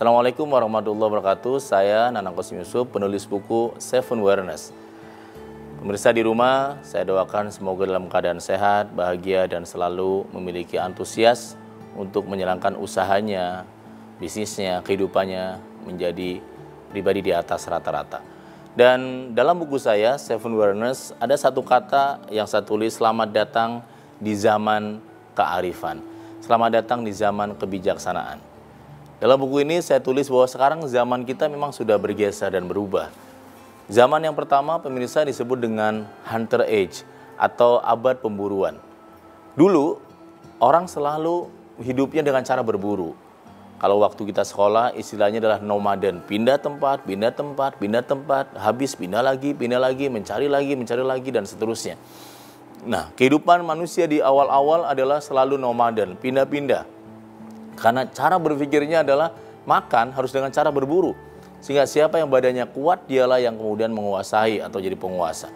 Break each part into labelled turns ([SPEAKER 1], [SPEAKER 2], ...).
[SPEAKER 1] Assalamualaikum warahmatullahi wabarakatuh. Saya Nanang Qasim Yusuf, penulis buku Seven Awareness. Pemirsa di rumah, saya doakan semoga dalam keadaan sehat, bahagia, dan selalu memiliki antusias untuk menjalankan usahanya, bisnisnya, kehidupannya menjadi pribadi di atas rata-rata. Dan dalam buku saya, Seven Awareness, ada satu kata yang saya tulis, selamat datang di zaman kearifan. Selamat datang di zaman kebijaksanaan. Dalam buku ini saya tulis bahwa sekarang zaman kita memang sudah bergeser dan berubah. Zaman yang pertama pemirsa disebut dengan Hunter Age atau abad pemburuan. Dulu orang selalu hidupnya dengan cara berburu. Kalau waktu kita sekolah istilahnya adalah nomaden, pindah tempat, habis pindah lagi, mencari lagi dan seterusnya. Nah, kehidupan manusia di awal-awal adalah selalu nomaden, pindah-pindah. Karena cara berpikirnya adalah makan harus dengan cara berburu. Sehingga siapa yang badannya kuat, dialah yang kemudian menguasai atau jadi penguasa.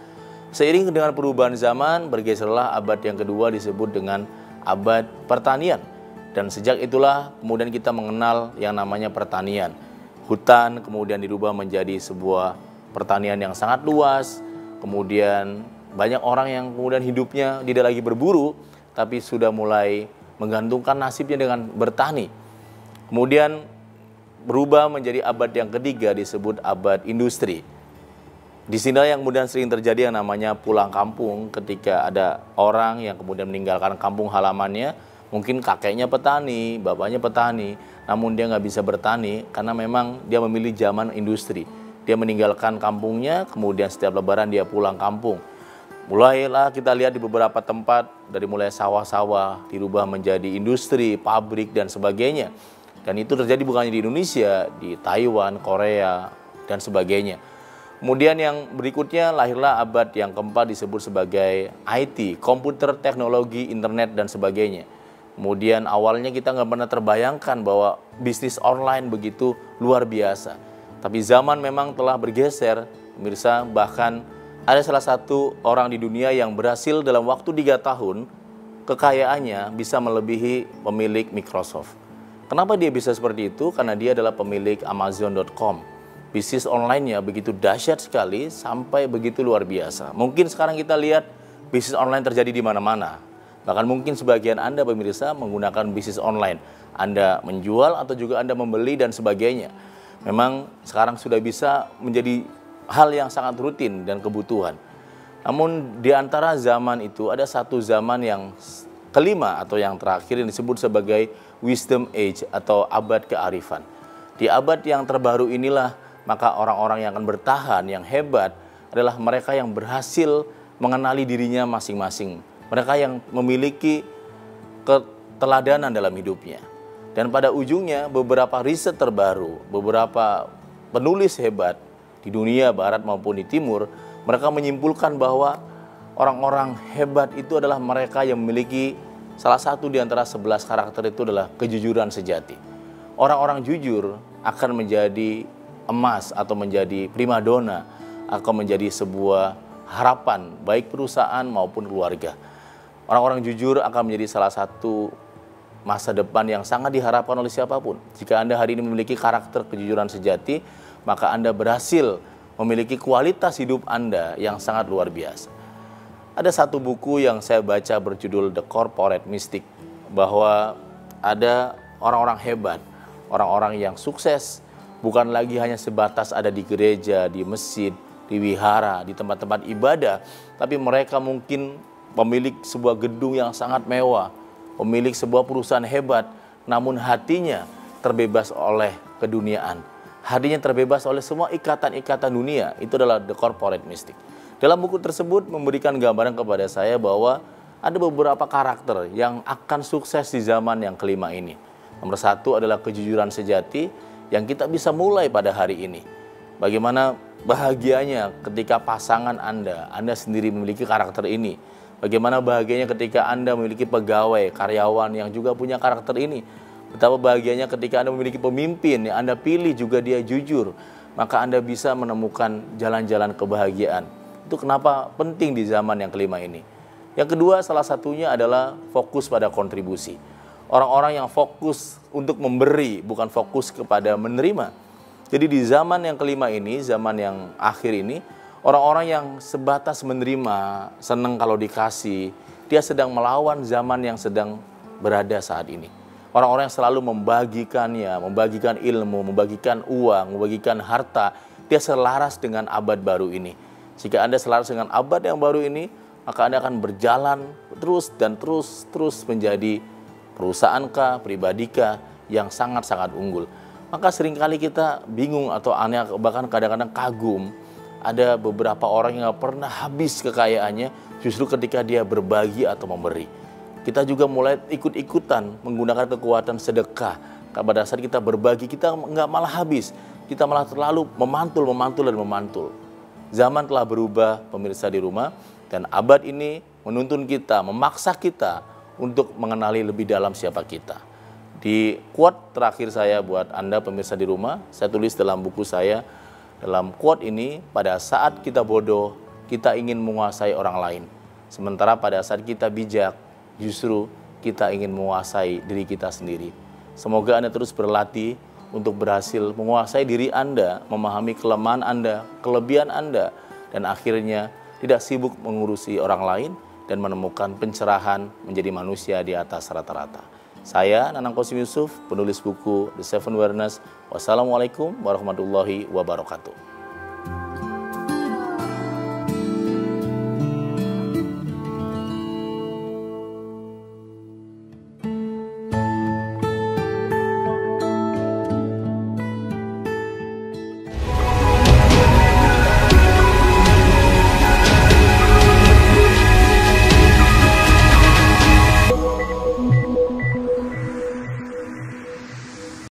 [SPEAKER 1] Seiring dengan perubahan zaman, bergeserlah abad yang kedua disebut dengan abad pertanian. Dan sejak itulah kemudian kita mengenal yang namanya pertanian. Hutan kemudian dirubah menjadi sebuah pertanian yang sangat luas. Kemudian banyak orang yang kemudian hidupnya tidak lagi berburu, tapi sudah mulai menggantungkan nasibnya dengan bertani. Kemudian berubah menjadi abad yang ketiga disebut abad industri. Di sini yang kemudian sering terjadi yang namanya pulang kampung ketika ada orang yang kemudian meninggalkan kampung halamannya. Mungkin kakeknya petani, bapaknya petani, namun dia nggak bisa bertani karena memang dia memilih zaman industri. Dia meninggalkan kampungnya, kemudian setiap lebaran dia pulang kampung. Mulailah kita lihat di beberapa tempat, dari mulai sawah-sawah dirubah menjadi industri, pabrik, dan sebagainya. Dan itu terjadi bukan hanya di Indonesia, di Taiwan, Korea, dan sebagainya. Kemudian yang berikutnya lahirlah abad yang keempat disebut sebagai IT, komputer, teknologi, internet, dan sebagainya. Kemudian awalnya kita nggak pernah terbayangkan bahwa bisnis online begitu luar biasa. Tapi zaman memang telah bergeser, pemirsa, bahkan ada salah satu orang di dunia yang berhasil dalam waktu 3 tahun, kekayaannya bisa melebihi pemilik Microsoft. Kenapa dia bisa seperti itu? Karena dia adalah pemilik Amazon.com. Bisnis online-nya begitu dahsyat sekali, sampai begitu luar biasa. Mungkin sekarang kita lihat bisnis online terjadi di mana-mana. Bahkan mungkin sebagian Anda pemirsa menggunakan bisnis online. Anda menjual atau juga Anda membeli dan sebagainya. Memang sekarang sudah bisa menjadi hal yang sangat rutin dan kebutuhan. Namun di antara zaman itu ada satu zaman yang kelima atau yang terakhir yang disebut sebagai Wisdom Age atau abad kearifan. Di abad yang terbaru inilah maka orang-orang yang akan bertahan, yang hebat adalah mereka yang berhasil mengenali dirinya masing-masing. Mereka yang memiliki keteladanan dalam hidupnya. Dan pada ujungnya beberapa riset terbaru, beberapa penulis hebat di dunia barat maupun di timur, mereka menyimpulkan bahwa orang-orang hebat itu adalah mereka yang memiliki salah satu di antara 11 karakter itu adalah kejujuran sejati. Orang-orang jujur akan menjadi emas atau menjadi primadona, akan menjadi sebuah harapan baik perusahaan maupun keluarga. Orang-orang jujur akan menjadi salah satu masa depan yang sangat diharapkan oleh siapapun. Jika Anda hari ini memiliki karakter kejujuran sejati, maka Anda berhasil memiliki kualitas hidup Anda yang sangat luar biasa. Ada satu buku yang saya baca berjudul The Corporate Mystic, bahwa ada orang-orang hebat, orang-orang yang sukses, bukan lagi hanya sebatas ada di gereja, di masjid, di wihara, di tempat-tempat ibadah, tapi mereka mungkin pemilik sebuah gedung yang sangat mewah, pemilik sebuah perusahaan hebat, namun hatinya terbebas oleh keduniaan. Hatinya terbebas oleh semua ikatan-ikatan dunia. Itu adalah The Corporate Mystic. Dalam buku tersebut memberikan gambaran kepada saya bahwa ada beberapa karakter yang akan sukses di zaman yang kelima ini. Nomor satu adalah kejujuran sejati yang kita bisa mulai pada hari ini. Bagaimana bahagianya ketika pasangan Anda sendiri memiliki karakter ini. Bagaimana bahagianya ketika Anda memiliki pegawai, karyawan yang juga punya karakter ini. Betapa bahagianya ketika Anda memiliki pemimpin yang Anda pilih juga dia jujur. Maka Anda bisa menemukan jalan-jalan kebahagiaan. Itu kenapa penting di zaman yang kelima ini. Yang kedua salah satunya adalah fokus pada kontribusi. Orang-orang yang fokus untuk memberi, bukan fokus kepada menerima. Jadi di zaman yang kelima ini, zaman yang akhir ini, orang-orang yang sebatas menerima, senang kalau dikasih, dia sedang melawan zaman yang sedang berada saat ini. Orang-orang yang selalu membagikannya, membagikan ilmu, membagikan uang, membagikan harta, dia selaras dengan abad baru ini. Jika Anda selaras dengan abad yang baru ini, maka Anda akan berjalan terus dan terus menjadi perusahaan pribadikah yang sangat-sangat unggul. Maka seringkali kita bingung atau aneh, bahkan kadang-kadang kagum. Ada beberapa orang yang gak pernah habis kekayaannya justru ketika dia berbagi atau memberi. Kita juga mulai ikut-ikutan menggunakan kekuatan sedekah. Pada saat kita berbagi, kita nggak malah habis. Kita malah terlalu memantul. Zaman telah berubah, pemirsa di rumah. Dan abad ini menuntun kita, memaksa kita untuk mengenali lebih dalam siapa kita. Di quote terakhir saya buat Anda pemirsa di rumah, saya tulis dalam buku saya, dalam quote ini, pada saat kita bodoh, kita ingin menguasai orang lain. Sementara pada saat kita bijak, justru kita ingin menguasai diri kita sendiri. Semoga Anda terus berlatih untuk berhasil menguasai diri Anda, memahami kelemahan Anda, kelebihan Anda, dan akhirnya tidak sibuk mengurusi orang lain dan menemukan pencerahan menjadi manusia di atas rata-rata. Saya Nanang Qasim Yusuf, penulis buku The Seven Awareness. Wassalamualaikum warahmatullahi wabarakatuh.